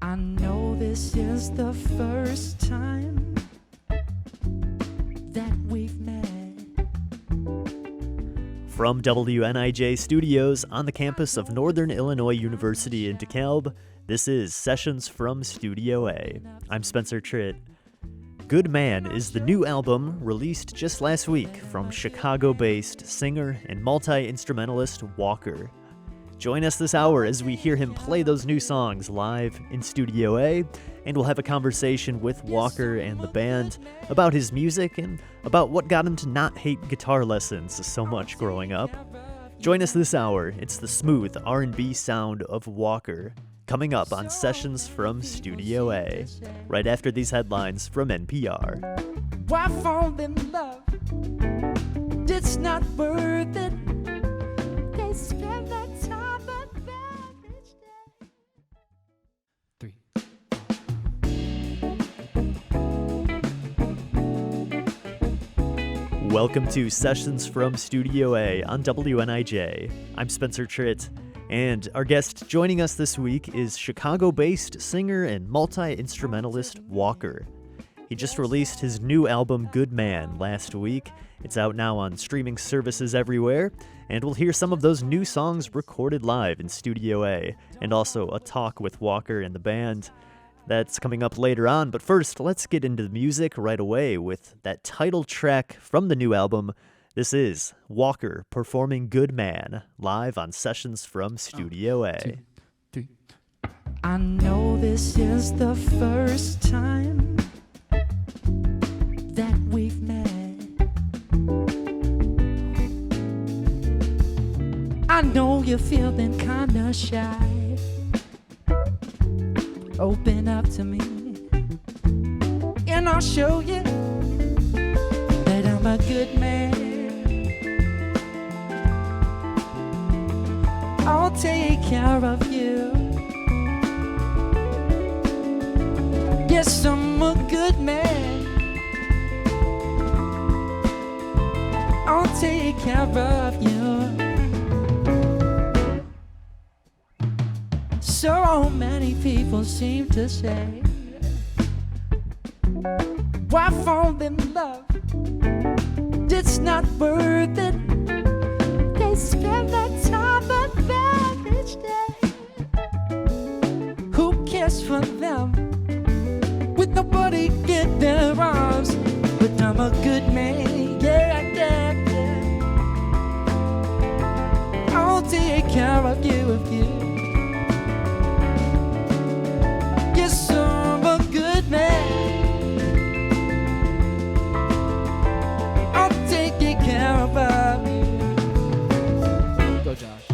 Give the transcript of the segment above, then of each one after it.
I know this is the first time that we've met. From WNIJ Studios on the campus of Northern Illinois University in DeKalb, this is Sessions from Studio A. I'm Spencer Tritt. Good Man is the new album released just last week from Chicago-based singer and multi-instrumentalist Walker. Join us this hour as we hear him play those new songs live in Studio A, and we'll have a conversation with Walker and the band about his music and about what got him to not hate guitar lessons so much growing up. Join us this hour. It's the smooth R&B sound of Walker, coming up on Sessions from Studio A, right after these headlines from NPR. Why fall in love? It's not worth it. They spend that time on each day. 3. Welcome to Sessions from Studio A on WNIJ. I'm Spencer Tritt, and our guest joining us this week is Chicago-based singer and multi-instrumentalist Walker. He just released his new album Good Man last week. It's out now on streaming services everywhere, and we'll hear some of those new songs recorded live in Studio A, and also a talk with Walker and the band. That's coming up later on, but first, let's get into the music right away with that title track from the new album. This is Walker performing Good Man live on Sessions from Studio A. 2, 3. I know this is the first time that we've met. I know you're feeling kinda shy. Open up to me, and I'll show you that I'm a good man. I'll take care of you. Yes, I'm a good man. I'll take care of you. So many people seem to say, why fall in love? It's not worth it. They spend that time on bed each day. Who cares for them with nobody in their arms? But I'm a good man, yeah, yeah, yeah. I'll take care of you if you. Yes, I'm a good man. I'll take care of you. Go, Josh.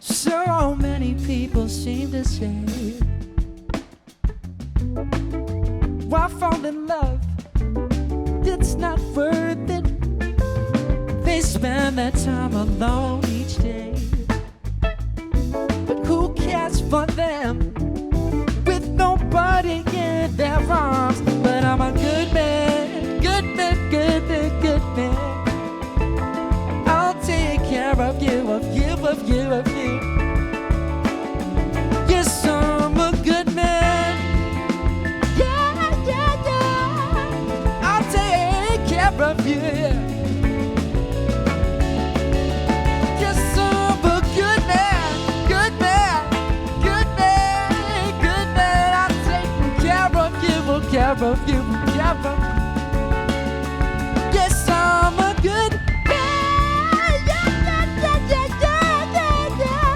So many people seem to say, why fall in love? It's not worth it. They spend their time alone each day. But who cares for them with nobody in their arms? But I'm a good man, good man, good man, good man. I'll take care of you, of you, of you, of you. Yes, I'm a good man. Yeah, yeah, yeah. I'll take care of you. Yes, I'm a good man, good man, good man, good man. I'll take care of you, care of you, care of you. Yes, I'm a good man. Yeah, yeah, yeah, yeah, yeah, yeah, yeah.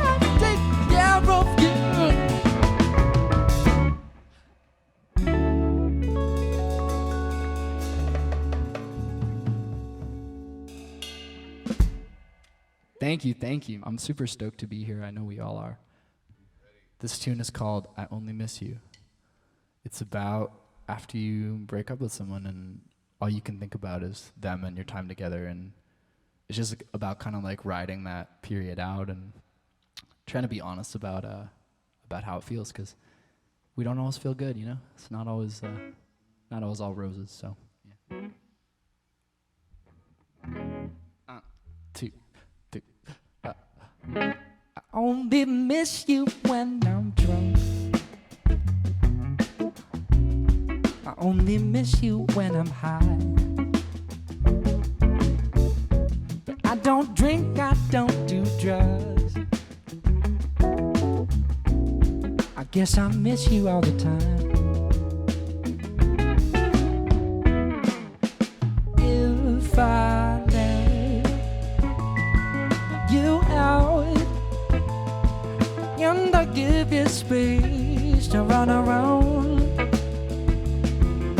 Thank you. I'm super stoked to be here. I know we all are. This tune is called I Only Miss You. It's about after you break up with someone and all you can think about is them and your time together, and it's just about kind of like riding that period out and trying to be honest about how it feels, because we don't always feel good, you know? It's not always all roses, so yeah. 2, 3. I only miss you when I'm drunk. I only miss you when I'm high. But I don't drink, I don't do drugs. I guess I miss you all the time. If I let you out and I give you space to run around,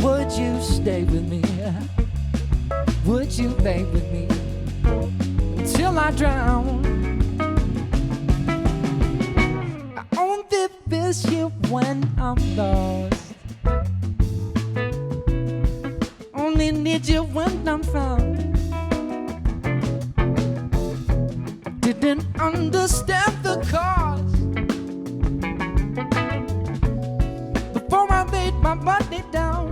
would you stay with me? Would you lay with me until I drown? I only miss you when I'm lost. Only need you when I'm found. Didn't understand the cause before I laid my money down.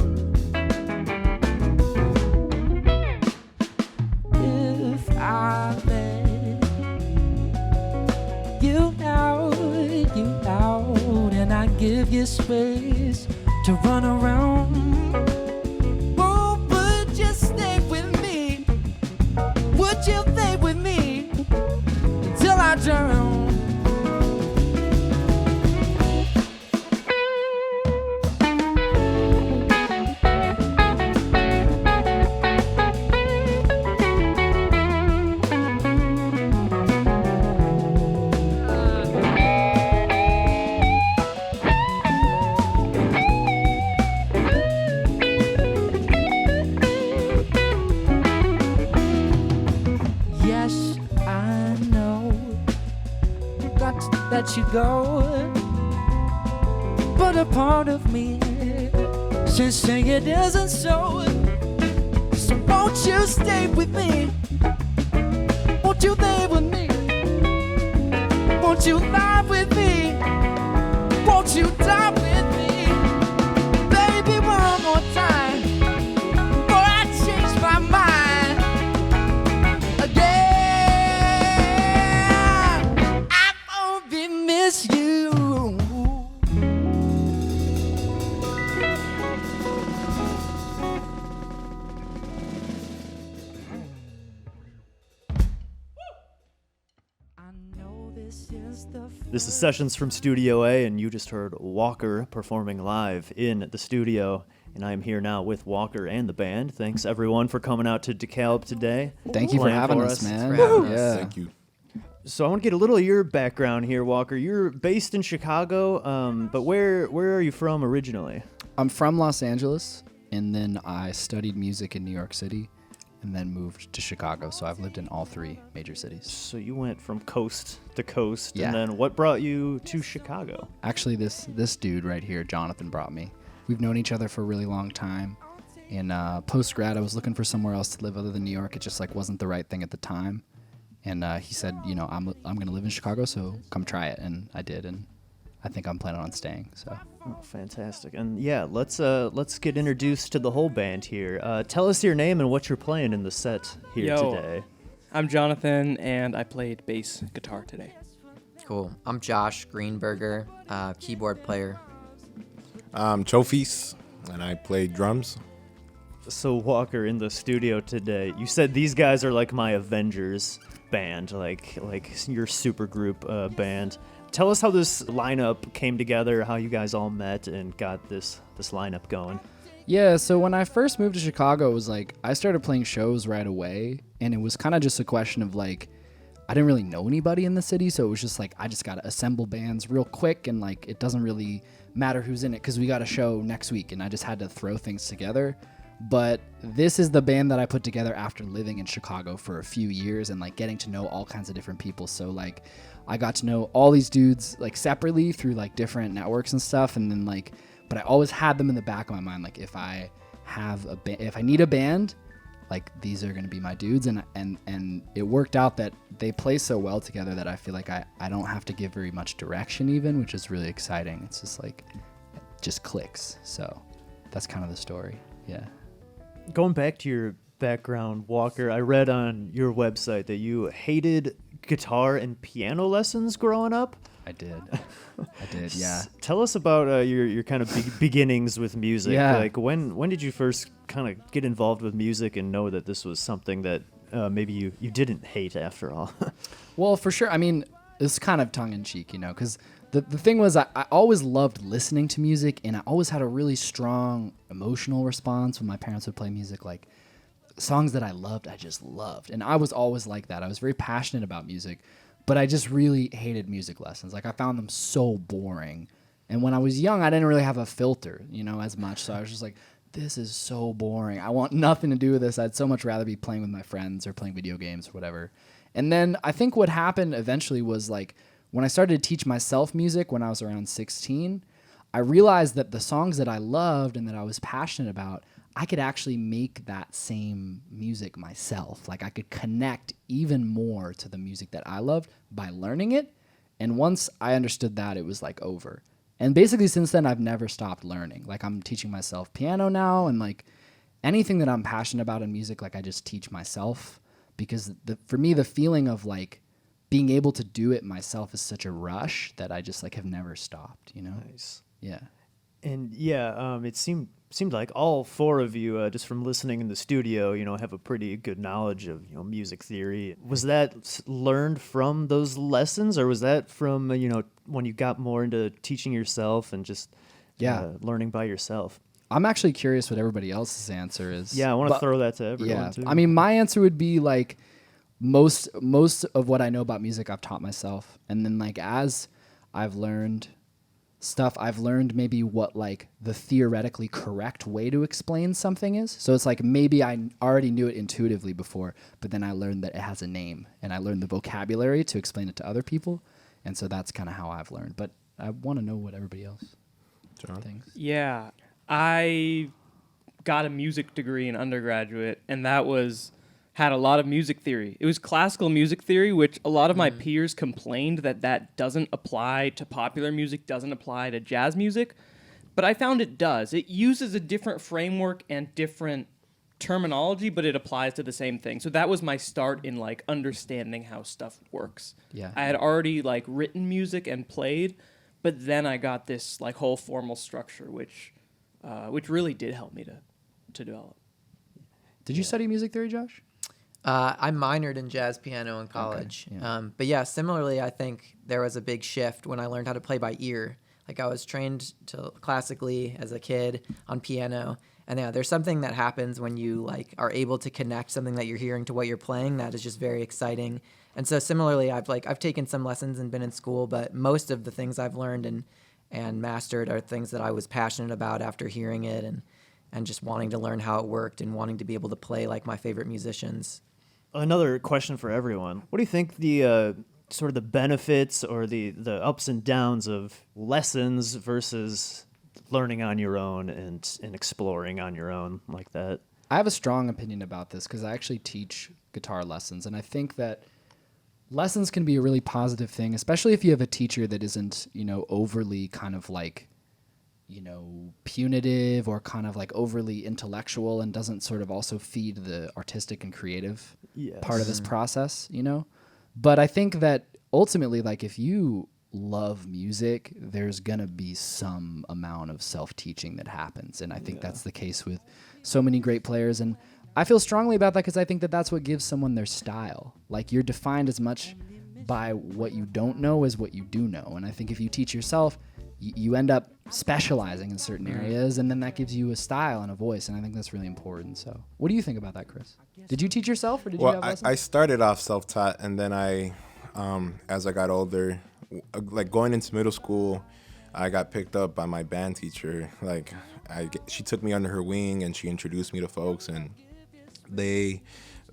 If I let you out, and I give you space to run around, oh, would you stay with me? Would you stay with me until I drown? Yes, I know got to let you go, but a part of me says say it isn't so. So won't you stay with me? Won't you lay with me? Won't you lie with me? Won't you die with me? Baby, one more time before I change my mind again. I only miss you. I know this is the This is Sessions from Studio A, and you just heard Walker performing live in the studio. And I am here now with Walker and the band. Thanks, everyone, for coming out to DeKalb today. Thank you for playing having for us, man. for having us. Yeah. Thank you. So I want to get a little of your background here, Walker. You're based in Chicago, but where are you from originally? I'm from Los Angeles, and then I studied music in New York City, and then moved to Chicago. So I've lived in all 3 major cities. So you went from coast to coast, Yeah. and then what brought you to Chicago? Actually, this dude right here, Jonathan, brought me. We've known each other for a really long time. And post-grad, I was looking for somewhere else to live other than New York. It just like wasn't the right thing at the time. And he said, you know, I'm going to live in Chicago, so come try it. And I did, and I think I'm planning on staying. So Oh, fantastic. And yeah, let's get introduced to the whole band here. Tell us your name and what you're playing in the set here Yo. today. I'm Jonathan, and I played bass guitar today. Cool. I'm Josh Greenberger, keyboard player. I'm Chofis, and I play drums. So Walker, in the studio today, you said these guys are like my Avengers band, like your super group band. Tell us how this lineup came together, how you guys all met and got this lineup going. yeah, so when I first moved to Chicago, it was like I started playing shows right away, and it was kind of just a question of like I didn't really know anybody in the city, so it was just like I just got to assemble bands real quick, and like it doesn't really matter who's in it because we got a show next week, and I just had to throw things together. But this is the band that I put together after living in Chicago for a few years and like getting to know all kinds of different people. So like I got to know all these dudes like separately through like different networks and stuff. And then like, but I always had them in the back of my mind. Like if I need a band, like these are going to be my dudes. And it worked out that they play so well together that I feel like I don't have to give very much direction even, which is really exciting. It's just like, it just clicks. So that's kind of the story. Yeah. Going back to your background, Walker, I read on your website that you hated guitar and piano lessons growing up. I did, yeah. Tell us about your kind of beginnings with music. Yeah. Like when did you first kind of get involved with music and know that this was something that maybe you didn't hate after all? Well, for sure. I mean, it's kind of tongue-in-cheek, because the thing was I always loved listening to music, and I always had a really strong emotional response when my parents would play music. Like songs that I loved, I just loved. And I was always like that. I was very passionate about music, but I just really hated music lessons. Like I found them so boring. And when I was young, I didn't really have a filter, as much. So I was just like, this is so boring. I want nothing to do with this. I'd so much rather be playing with my friends or playing video games or whatever. And then I think what happened eventually was like when I started to teach myself music when I was around 16, I realized that the songs that I loved and that I was passionate about, I could actually make that same music myself. Like I could connect even more to the music that I loved by learning it. And once I understood that, it was like over. And basically since then, I've never stopped learning. Like I'm teaching myself piano now, and like anything that I'm passionate about in music, like I just teach myself, because for me, the feeling of like being able to do it myself is such a rush that I just like have never stopped, Nice. Yeah. And yeah, it seemed like all four of you, just from listening in the studio, have a pretty good knowledge of music theory. Was that learned from those lessons, or was that from when you got more into teaching yourself and just learning by yourself? I'm actually curious what everybody else's answer is. Yeah, I want to throw that to everyone too. I mean, my answer would be like most of what I know about music I've taught myself, and then like as I've learned stuff, I've learned maybe what like the theoretically correct way to explain something is. So it's like maybe I already knew it intuitively before, but then I learned that it has a name, and I learned the vocabulary to explain it to other people. And so that's kind of how I've learned. But I want to know what everybody else thinks. Yeah, I got a music degree in undergraduate, and that had a lot of music theory. It was classical music theory, which a lot of my peers complained that doesn't apply to popular music, doesn't apply to jazz music, but I found it does. It uses a different framework and different terminology, but it applies to the same thing. So that was my start in like understanding how stuff works. Yeah. I had already like written music and played, but then I got this like whole formal structure, which really did help me to develop. Did you study music theory, Josh? I minored in jazz piano in college. Okay, yeah. But yeah, similarly, I think there was a big shift when I learned how to play by ear. Like I was trained classically as a kid on piano. And yeah, there's something that happens when you like are able to connect something that you're hearing to what you're playing that is just very exciting. And so similarly, I've taken some lessons and been in school, but most of the things I've learned and mastered are things that I was passionate about after hearing it and just wanting to learn how it worked and wanting to be able to play like my favorite musicians. Another question for everyone. What do you think the sort of the benefits or the ups and downs of lessons versus learning on your own and exploring on your own like that? I have a strong opinion about this because I actually teach guitar lessons, and I think that lessons can be a really positive thing, especially if you have a teacher that isn't, overly kind of like, punitive or kind of like overly intellectual and doesn't sort of also feed the artistic and creative part of this process, But I think that ultimately, like if you love music, there's gonna be some amount of self-teaching that happens, and I think that's the case with so many great players. And I feel strongly about that because I think that that's what gives someone their style. Like you're defined as much by what you don't know as what you do know, and I think if you teach yourself, you end up specializing in certain areas, and then that gives you a style and a voice, and I think that's really important. So what do you think about that, Chris? Did you teach yourself, or did you have lessons? I started off self-taught, and then as I got older, like going into middle school, I got picked up by my band teacher. Like, she took me under her wing and she introduced me to folks, and they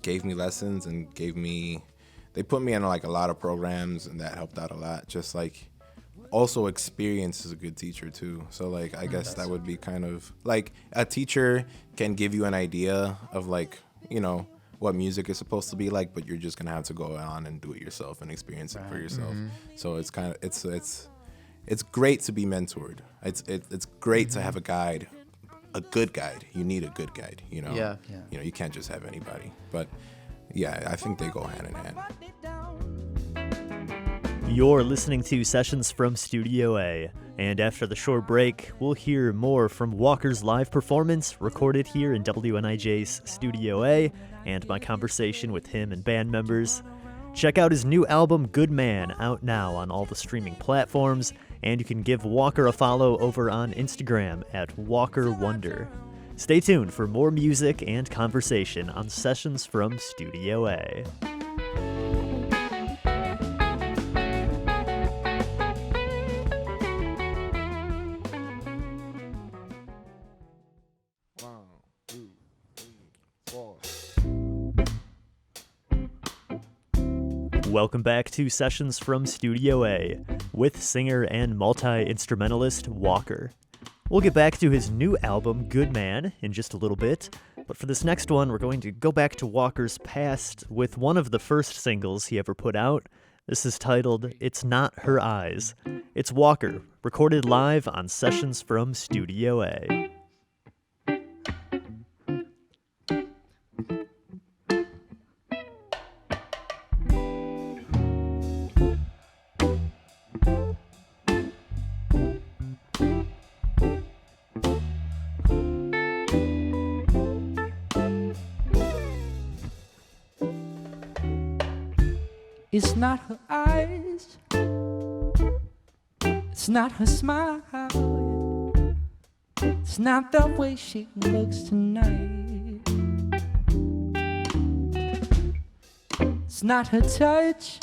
gave me lessons and they put me in like a lot of programs, and that helped out a lot. Just like, also experience is a good teacher too. So like, I guess that would be kind of like, a teacher can give you an idea of like, you know, what music is supposed to be like, but you're just gonna have to go on and do it yourself and experience it for yourself. So it's kind of, it's great to be mentored. It's great to have a guide, a good guide. You need a good guide, you know. Yeah. You know, you can't just have anybody. But yeah, I think they go hand in hand. You're listening to Sessions from Studio A, and after the short break, we'll hear more from Walker's live performance recorded here in WNIJ's Studio A, and my conversation with him and band members. Check out his new album, Good Man, out now on all the streaming platforms, and you can give Walker a follow over on Instagram at Walker Wonder. Stay tuned for more music and conversation on Sessions from Studio A. Welcome back to Sessions from Studio A with singer and multi-instrumentalist Walker. We'll get back to his new album, Good Man, in just a little bit, but for this next one, we're going to go back to Walker's past with one of the first singles he ever put out. This is titled It's Not Her Eyes. It's Walker, recorded live on Sessions from Studio A. It's not her eyes, it's not her smile, it's not the way she looks tonight. It's not her touch,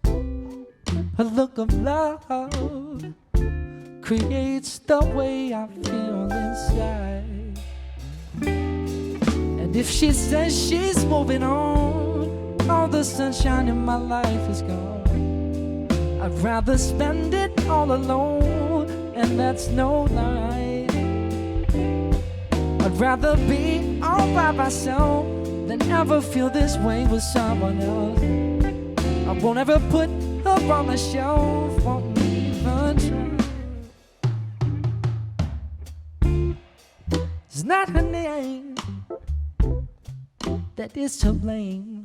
her look of love creates the way I feel inside. And if she says she's moving on, all the sunshine in my life is gone. I'd rather spend it all alone, and that's no lie. I'd rather be all by myself than ever feel this way with someone else. I won't ever put her on the shelf, won't even try. It's not her name that is to blame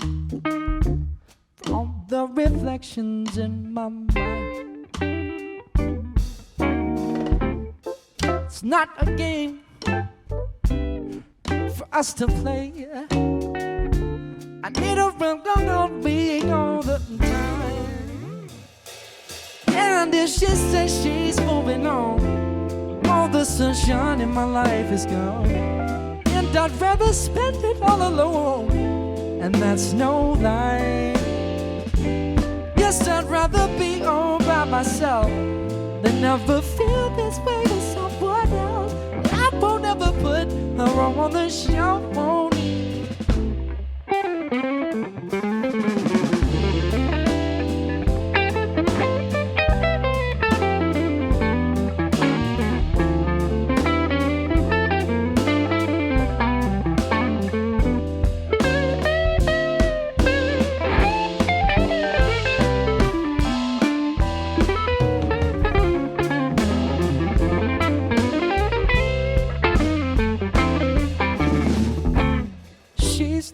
for all the reflections in my mind. It's not a game for us to play. I need a rhythm on me all the time. And if she says she's moving on, all the sunshine in my life is gone. And I'd rather spend it all alone, and that's no lie. Yes, I'd rather be all by myself than never feel this way with someone else. I won't ever put her on the shelf, won't.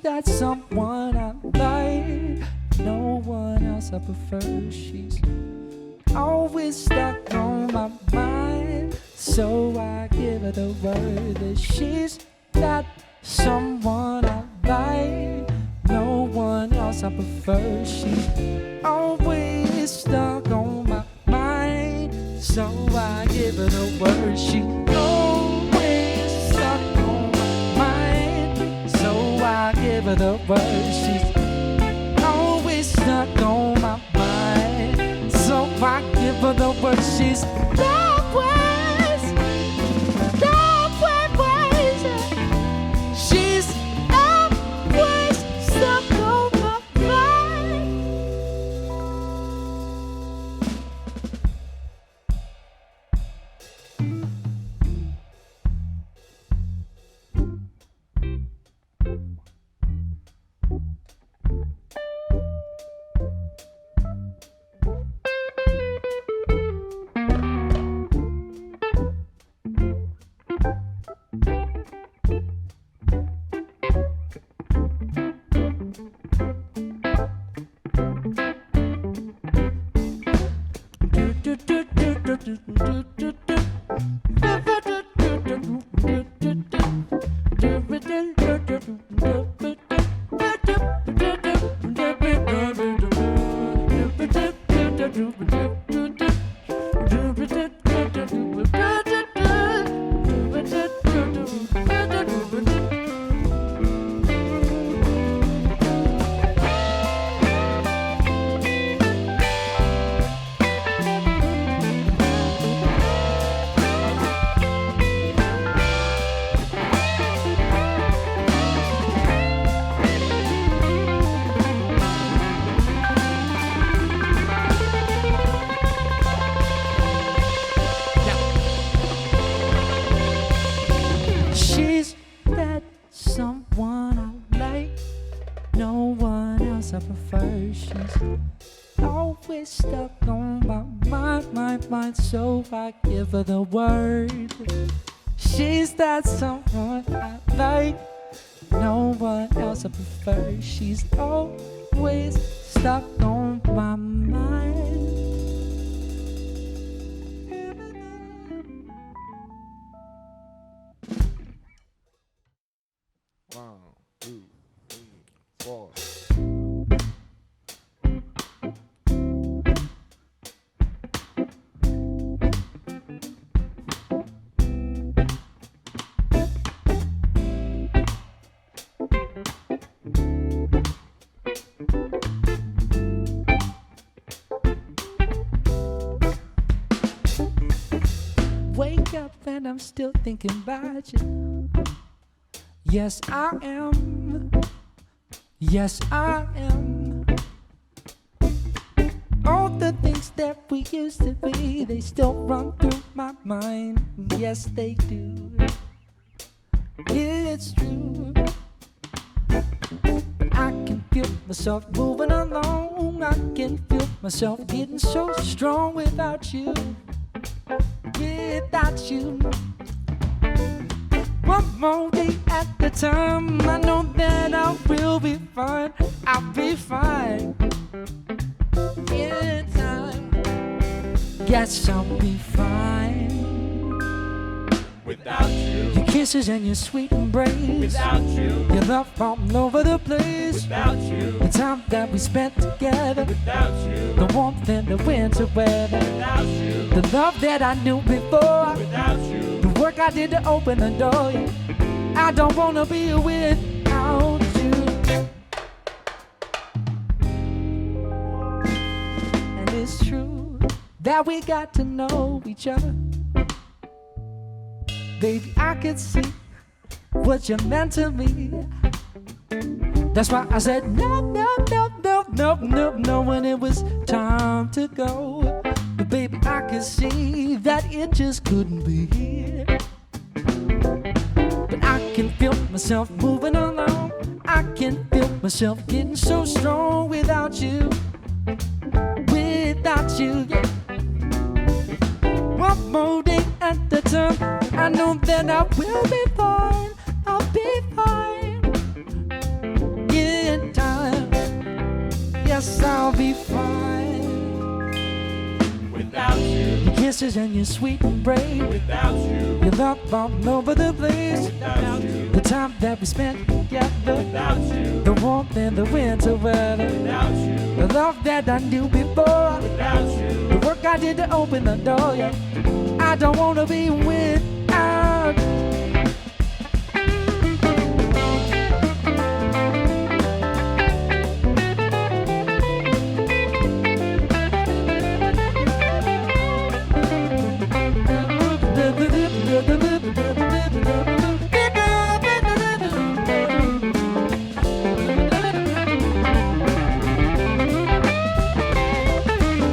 That's someone I like, no one else I prefer. She's always stuck on my mind, so I give her the word that she's not someone I like, no one else I prefer. She's always stuck on my mind, so I give her the word. She's always stuck on my mind, so I give her the word. She's always stuck on my mind, so I give her the word. She's She's that someone I like, no one else I prefer. She's always stuck on my mind, so I give her the word. She's that someone I like, no one else I prefer. She's always stuck on my mind. One, two, three, four. Wake up and I'm still thinking about you. Yes, I am. Yes, I am. All the things that we used to be, they still run through my mind. Yes, they do. It's true. But I can feel myself moving along. I can feel myself getting so strong without you. Without you. One more day at a time, I know that I will be fine. I'll be fine. In time, yes, I'll be fine. Without you, Your kisses and your sweet embrace, without you, your love all over the place. without you, The time that we spent together, without you, the warmth in the winter weather, without you, the love that I knew before, without you, the work I did to open the door. I don't wanna be without you. And it's true that we got to know each other. Baby, I could see what you meant to me. That's why I said no, no, no, no, no, no, no when it was time to go. But baby, I could see that it just couldn't be here. But I can feel myself moving along. I can feel myself getting so strong without you. Without you, yeah. One more day at a time, I know that I will be fine. I'll be fine. In time, yes, I'll be fine. without you, Your kisses and your sweet embrace, without you, your love all over the place. without you, The time that we spent together, without you, the warmth in the winter weather, without you, the love that I knew before, without you, the work I did to open the door. Yeah, I don't wanna be without.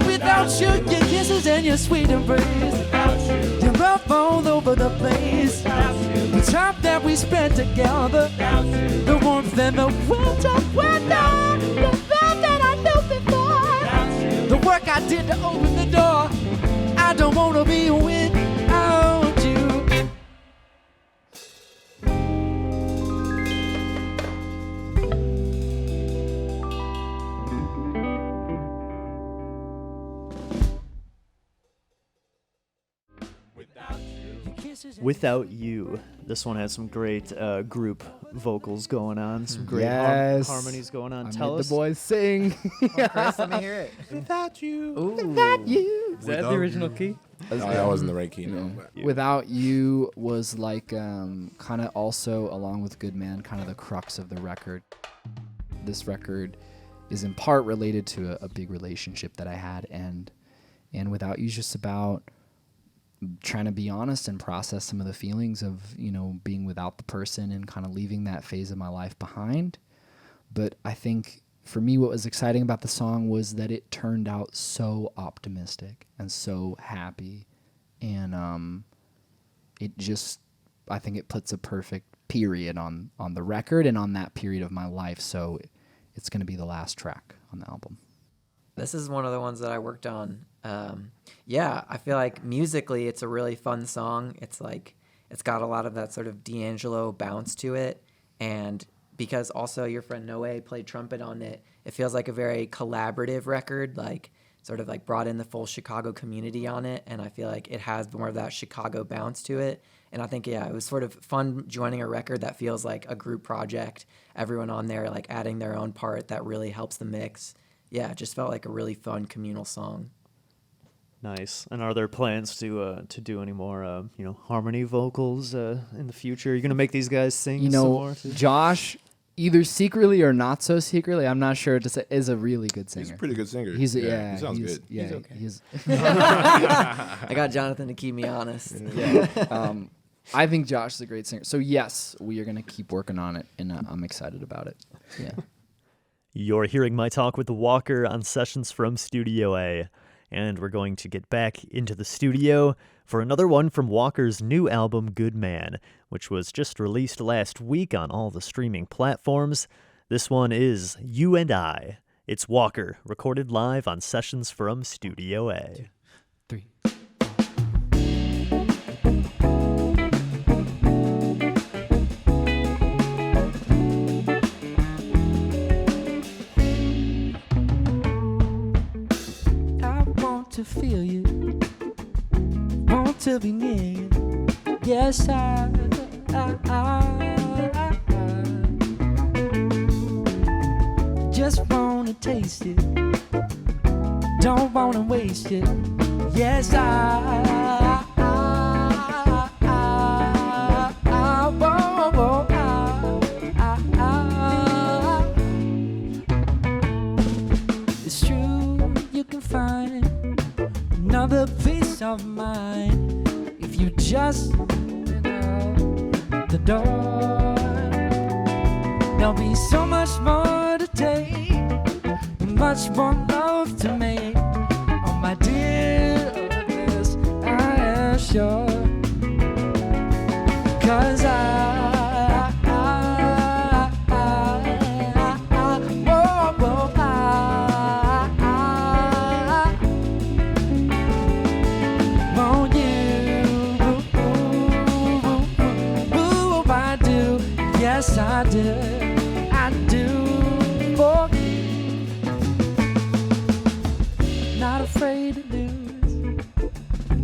Without you, your kisses and your sweet embrace, without you, your love all over the place. without you, The time that we spent together, without you, the warmth and the winter weather, the love that I knew before, without you, the work I did to open the door. I don't wanna be without you. without you, Your kisses Without You. This one has some great group vocals going on, some great Yes. harmonies going on. I Tell made us. the boys sing. Chris, let me hear it. Without you. Ooh. Is that the original key? No, that wasn't the right key. Yeah. No, but Without You was like kind of also, along with Good Man, kind of the crux of the record. This record is in part related to a big relationship that I had, and Without You is just about trying to be honest and process some of the feelings of, you know, being without the person and kind of leaving that phase of my life behind. But I think for me, what was exciting about the song was that it turned out so optimistic and so happy. And it just, I think it puts a perfect period on the record and on that period of my life. So it's going to be the last track on the album. This is one of the ones that I worked on. Yeah, I feel like musically it's a really fun song. It's like, it's got a lot of that sort of D'Angelo bounce to it. And because also your friend Noe played trumpet on it, it feels like a very collaborative record, like sort of like brought in the full Chicago community on it. And I feel like it has more of that Chicago bounce to it. And I think, yeah, it was sort of fun joining a record that feels like a group project. Everyone on there like adding their own part that really helps the mix. Yeah, it just felt like a really fun communal song. Nice. And are there plans to do any more harmony vocals in the future? Are you gonna make these guys sing? You some know, more too? Josh, either secretly or not so secretly, I'm not sure, just is a really good singer. he's a pretty good singer. He's He yeah, sounds he's, good. Yeah, He's okay. he's I got Jonathan to keep me honest. I think Josh is a great singer. So yes, we are gonna keep working on it, and I'm excited about it. Yeah. You're hearing my talk with Walker on Sessions from Studio A. And we're going to get back into the studio for another one from Walker's new album, Good Man, which was just released last week on all the streaming platforms. This one is You and I. It's Walker, recorded live on Sessions from Studio A. 3. To feel you, want to be near you. Yes, I just wanna taste it, don't wanna waste it. Yes, it's true, you can find another peace of mind if you just open up the door. There'll be so much more to take, much more love to make. Oh my dear, of this I am sure. 'Cause want you, I do, yes I do, for you. Not afraid to lose,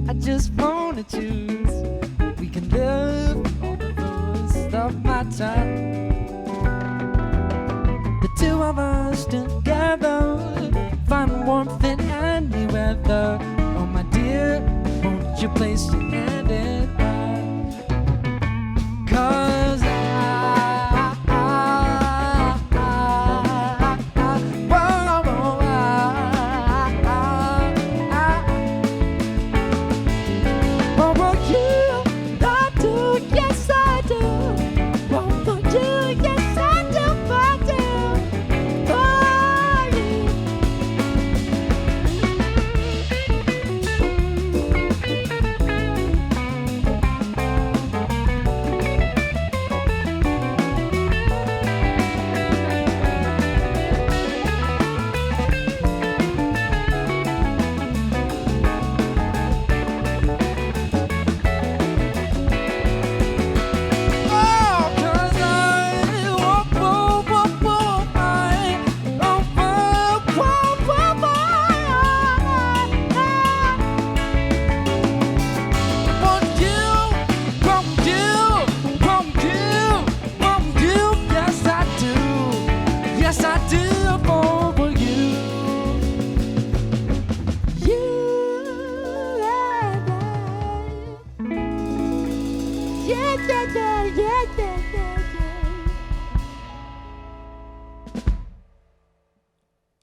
I just wanna choose. We can live all the most of my time. The two of us together, find warmth in any weather. Oh my dear, won't you place your hand in mine? 'Cause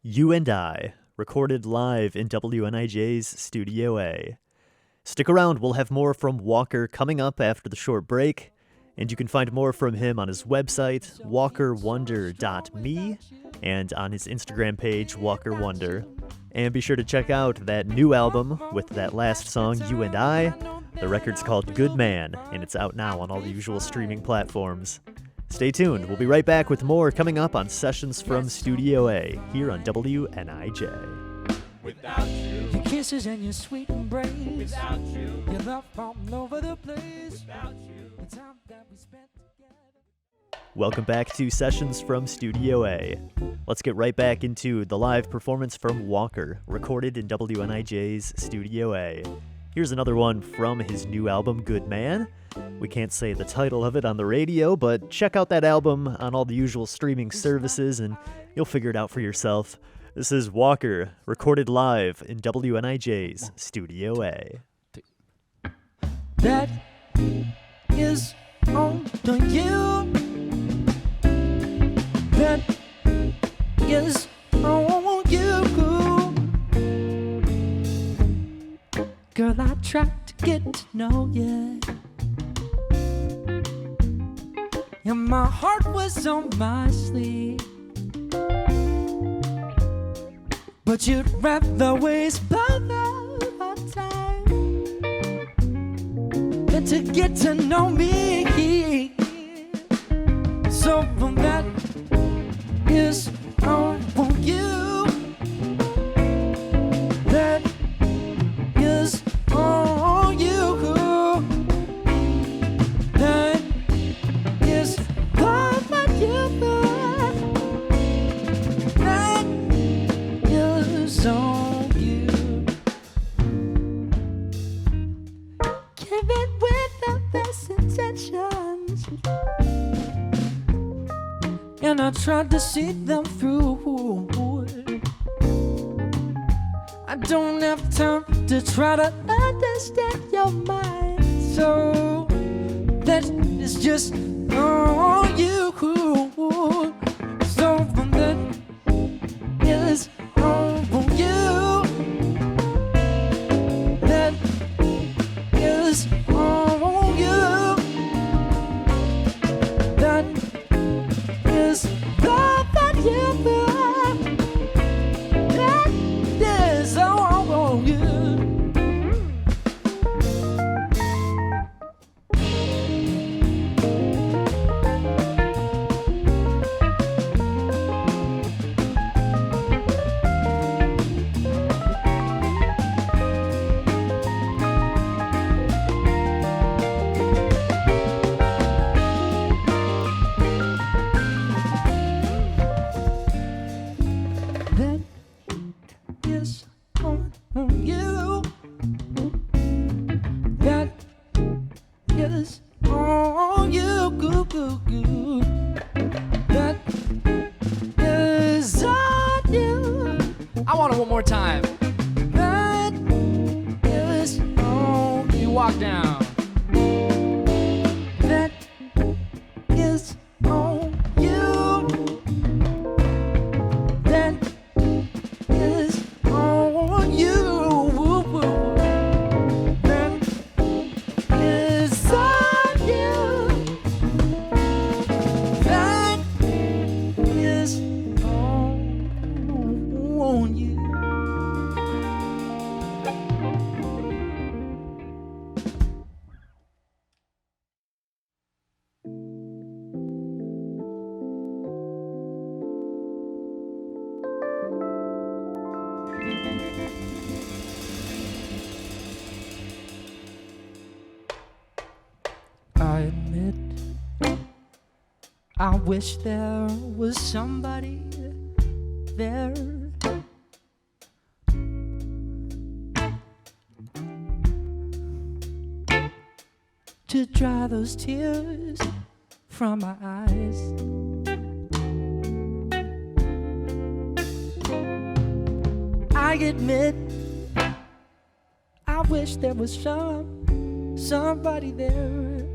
You and I, recorded live in WNIJ's Studio A. Stick around, we'll have more from Walker coming up after the short break, and you can find more from him on his website, walkerwonder.me, and on his Instagram page, walkerwonder. And be sure to check out that new album with that last song, You and I. The record's called Good Man, and it's out now on all the usual streaming platforms. Stay tuned. We'll be right back with more coming up on Sessions from Studio A here on WNIJ. Without you, Your kisses and your sweet embrace. without you, Your love all over the place. without you. The time that we spent together. Welcome back to Sessions from Studio A. Let's get right back into the live performance from Walker, recorded in WNIJ's Studio A. Here's another one from his new album, Good Man. We can't say the title of it on the radio, but check out that album on all the usual streaming services and you'll figure it out for yourself. This is Walker, recorded live in WNIJ's Studio A. That is on to you. That is on you. Girl, I tried to get to know you, and my heart was on my sleeve. But you'd rather waste both of our time than to get to know me. So from that is on you. That is on you. That is all for you. That is on you. Give it with the best intentions, and I tried to see them through. I don't have time to try to understand your mind, so that is just on you. So from that is on you. That is on you. That is all that you are. That is on you. That is on you. That is on you. Goo, goo, goo. That is on you. I want it one more time. That is on You walk down. That is on you. That is on you. That is on you. That is on you. I admit, I wish there was somebody there to dry those tears from my eyes. I admit, I wish there was somebody there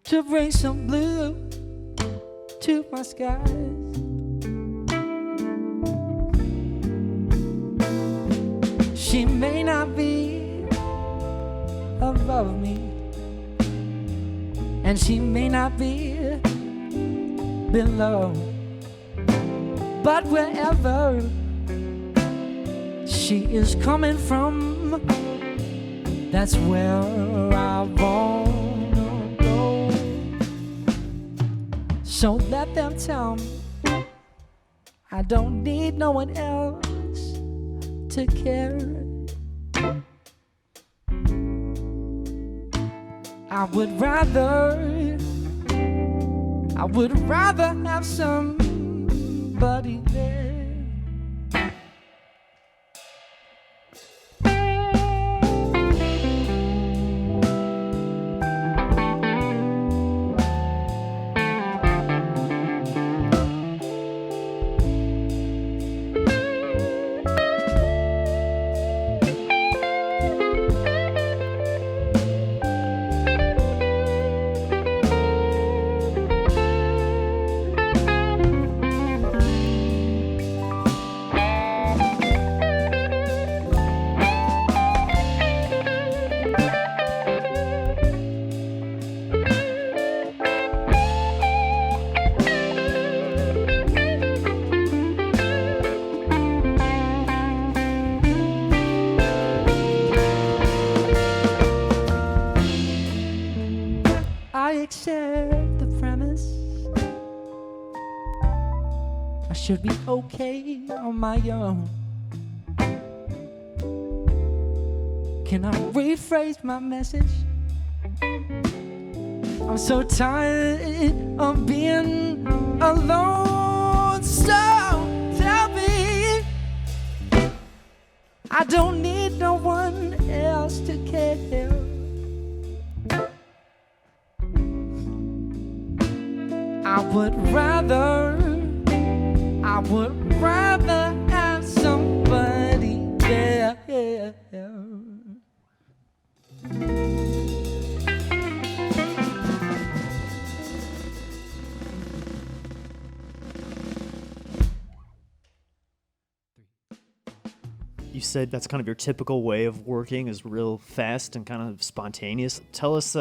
to bring some blue to my skies. She may not be above me, and she may not be below, but wherever she is coming from, that's where I wanna go. So let them tell me I don't need no one else to care. I would rather have somebody there. I accept the premise I should be okay on my own. Can I rephrase my message? I'm so tired of being alone. So tell me I don't need no one else to care. I would rather have somebody there. You said that's kind of your typical way of working, is real fast and kind of spontaneous. Tell us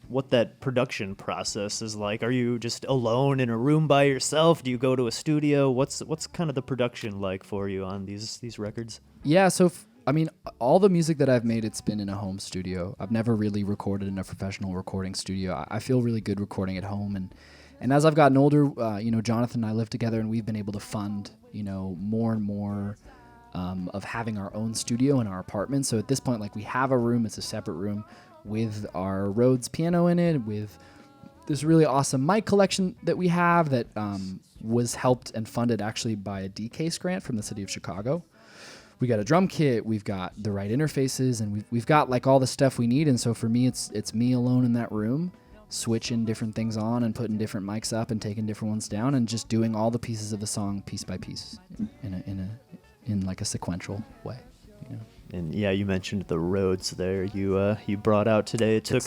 what that production process is like. Are you just alone in a room by yourself? Do you go to a studio? What's kind of the production like for you on these records? Yeah, so I mean, all the music that I've made, it's been in a home studio. I've never really recorded in a professional recording studio. I feel really good recording at home, and as I've gotten older, Jonathan and I live together, and we've been able to fund, more and more of having our own studio in our apartment. So at this point, like, we have a room, it's a separate room with our Rhodes piano in it, with this really awesome mic collection that we have that was helped and funded actually by a DCASE grant from the city of Chicago. We got a drum kit, we've got the right interfaces, and we've got like all the stuff we need. And so for me, it's me alone in that room, switching different things on and putting different mics up and taking different ones down and just doing all the pieces of the song piece by piece in like a sequential way. And yeah, you mentioned the Rhodes there. You brought out today. It took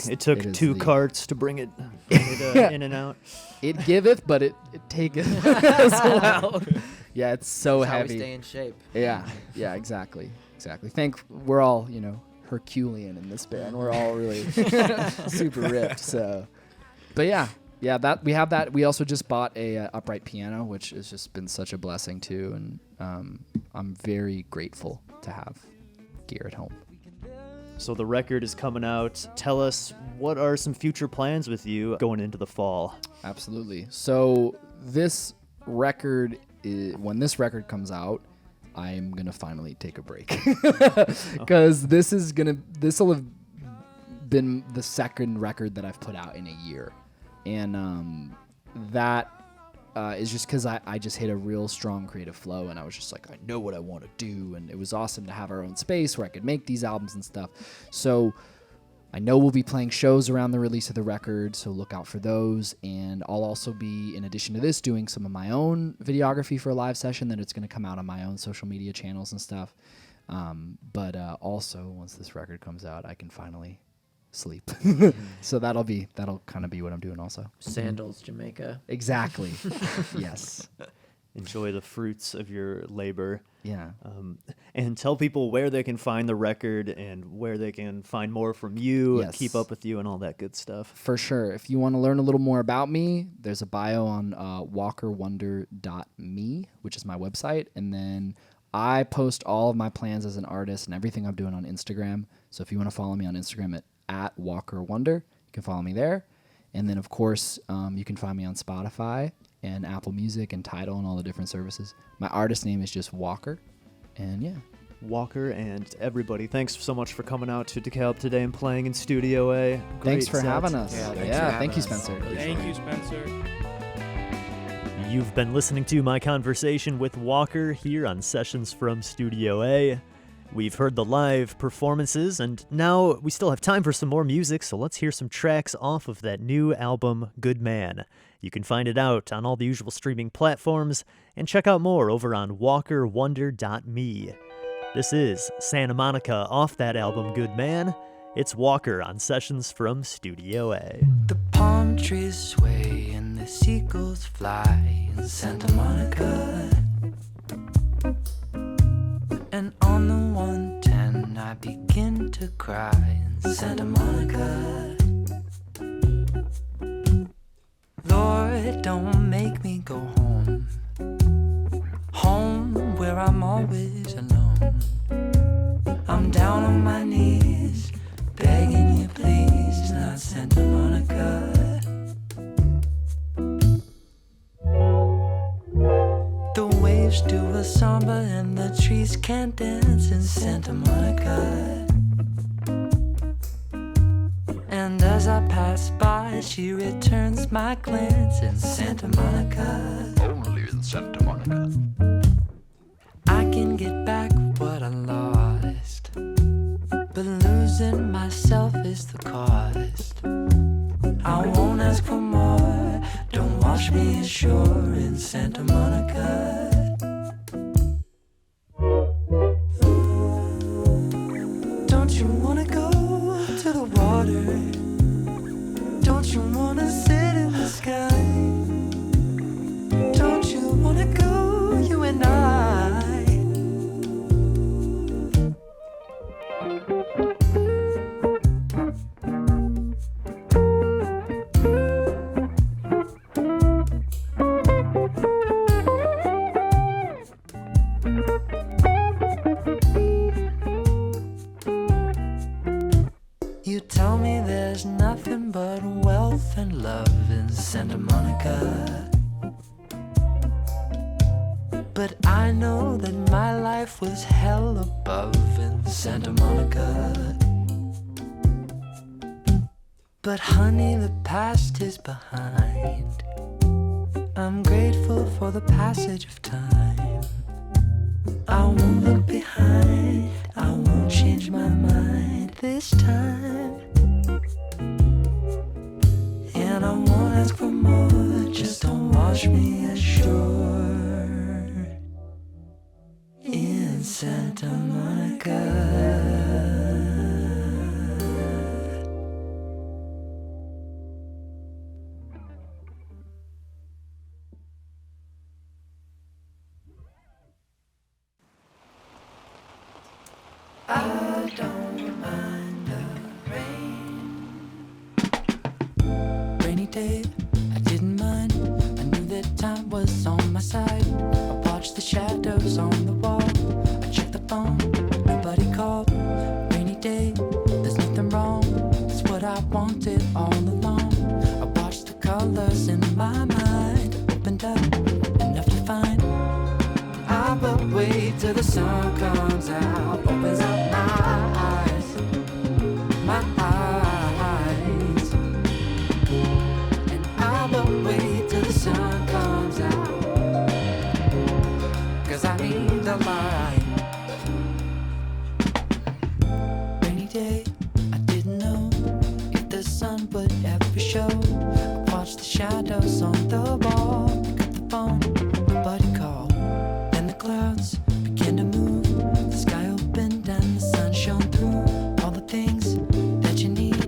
two carts to bring it in and out. It giveth, but it taketh as well. Yeah, it's so That's heavy. how we stay in shape. Yeah, exactly. We're all, Herculean in this band. We're all really super ripped. So, but yeah, that we have that. We also just bought a upright piano, which has just been such a blessing too, and I'm very grateful to have gear at home. So the record is coming out. Tell us, what are some future plans with you going into the fall? Absolutely. So this record, when this record comes out, I'm gonna finally take a break because this will have been the second record that I've put out in a year, and that is just because I just hit a real strong creative flow, and I was just like, I know what I want to do, and it was awesome to have our own space where I could make these albums and stuff. So I know we'll be playing shows around the release of the record, so look out for those. And I'll also be, in addition to this, doing some of my own videography for a live session that it's going to come out on my own social media channels and stuff. But also, once this record comes out, I can finally sleep. So that'll kind of be what I'm doing also. Sandals, Jamaica. Exactly. Yes. Enjoy the fruits of your labor. Yeah. And tell people where they can find the record and where they can find more from you and Yes. keep up with you and all that good stuff. For sure. If you want to learn a little more about me, there's a bio on walkerwonder.me, which is my website. And then I post all of my plans as an artist and everything I'm doing on Instagram. So if you want to follow me on Instagram at walkerwonder, you can follow me there. And then, of course, you can find me on Spotify and Apple Music and Tidal and all the different services. My artist name is just Walker. And yeah. Walker and everybody, thanks so much for coming out to DeKalb today and playing in Studio A. Thanks Great for set. having us. Yeah, thanks for Thank you, having us. Spencer. Thank you, Spencer. You've been listening to my conversation with Walker here on Sessions from Studio A. We've heard the live performances, and now we still have time for some more music, so let's hear some tracks off of that new album, Good Man. You can find it out on all the usual streaming platforms, and check out more over on walkerwonder.me. This is Santa Monica off that album, Good Man. It's Walker on Sessions from Studio A. The palm trees sway and the seagulls fly in Santa Monica. And on the 110 I begin to cry in Santa Monica. Lord, don't make me go home. Home where I'm always alone. I'm down on my knees, begging you please, not Santa Monica. The waves do a samba and the trees can't dance in Santa Monica. And as I pass by, she returns my glance in Santa Monica. Only in Santa Monica. I can get back what I lost, but losing myself is the cost. I won't ask for more, don't wash me ashore in Santa Monica. Don't you wanna go to the water? Don't you wanna sit in the sky? Don't you wanna go, you and I? You tell me there's nothing but wealth and love in Santa Monica. But I know that my life was hell above in Santa Monica. But honey, the past is behind. I'm grateful for the passage of time. I won't look behind, I won't change my mind this time. And I won't ask for more, just don't wash me ashore in Santa Monica. I don't mind the rain. Rainy day, I didn't mind. I knew that time was on my side. I watched the shadows on the wall. I checked the phone, nobody called. Rainy day, there's nothing wrong. It's what I wanted all along. I watched the colors in my mind. Opened up, enough to find. I will wait till the sun comes out, opens up my eyes, and I will wait till the sun comes out, 'cause I need the light. Rainy day, I didn't know if the sun would ever show. I watched the shadows on the wall, pick up the phone, nobody called. Clouds began to move, the sky opened and the sun shone through. All the things that you need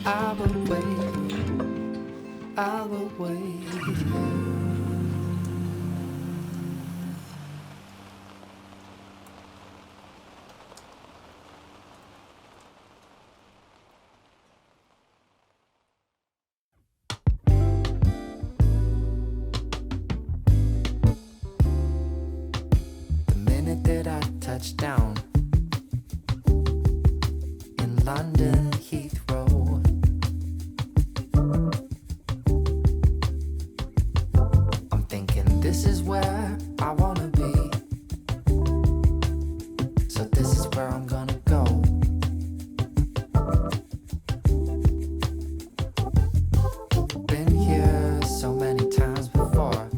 I will wait, I will wait. The minute that I touched down in London Heathrow, I'm thinking this is where I wanna be, so this is where I'm gonna go. Been here so many times before,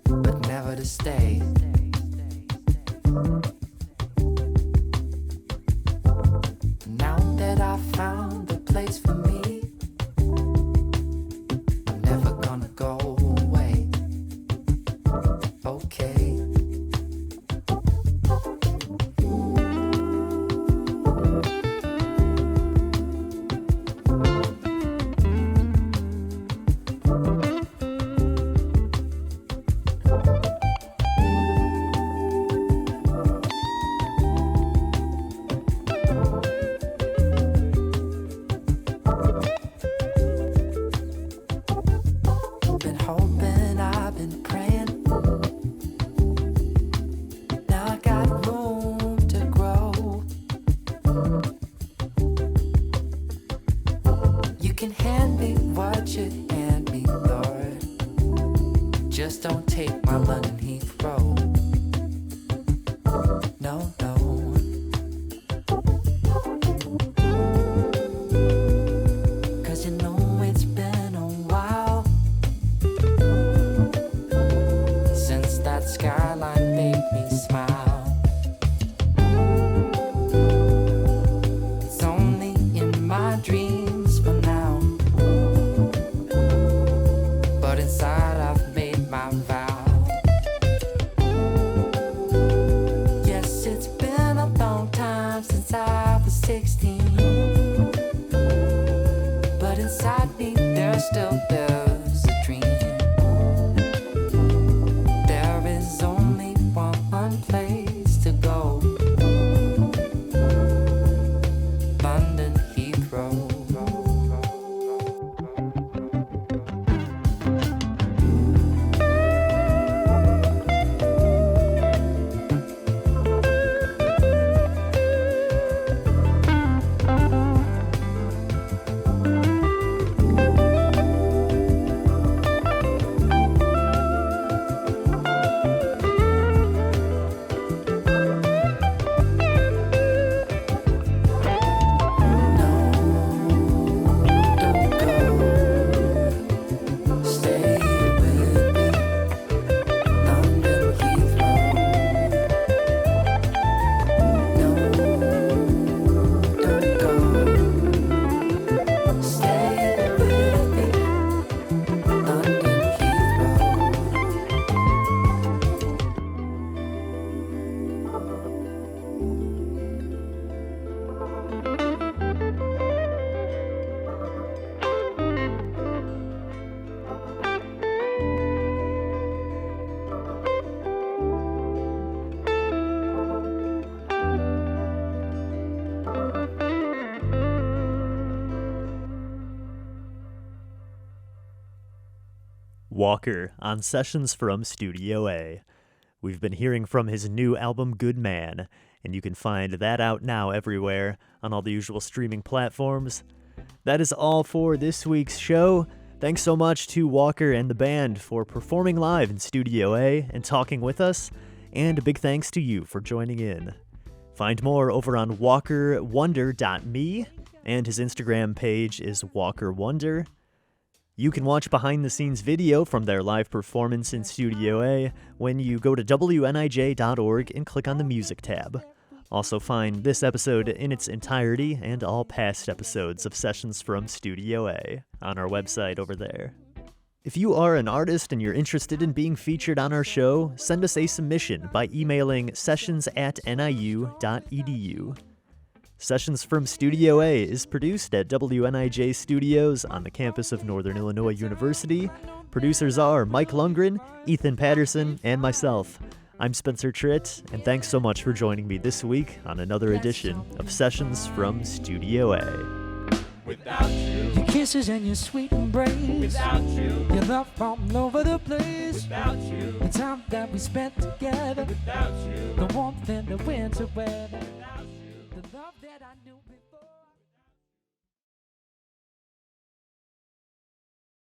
but never to stay. Now that I found the place for me, I'm never gonna go away. Okay. Been hoping, I've been praying. Now I got room to grow. You can hand me what you hand me, Lord. Just don't take my London Heathrow. No, no. Cause you know it's been a while since that skyline made me smile. It's only in my dreams for now, but inside I've made my vow. Yes, it's been a long time since I was 16, but inside me there still lives a dream. There is only one place to go, London Heathrow. Walker on Sessions from Studio A. We've been hearing from his new album Good Man, and you can find that out now everywhere on all the usual streaming platforms. That is all for this week's show. Thanks so much to Walker and the band for performing live in Studio A and talking with us, and a big thanks to you for joining in. Find more over on walkerwonder.me, and his Instagram page is walkerwonder. You can watch behind-the-scenes video from their live performance in Studio A when you go to WNIJ.org and click on the Music tab. Also find this episode in its entirety and all past episodes of Sessions from Studio A on our website over there. If you are an artist and you're interested in being featured on our show, send us a submission by emailing sessions@niu.edu. Sessions from Studio A is produced at WNIJ Studios on the campus of Northern Illinois University. Producers are Mike Lundgren, Ethan Patterson, and myself. I'm Spencer Tritt, and thanks so much for joining me this week on another edition of Sessions from Studio A. Without you, Your kisses and your sweet embrace, without you, your love all over the place. without you, The time that we spent together, without you, the warmth in the winter weather, without you. the love that I knew.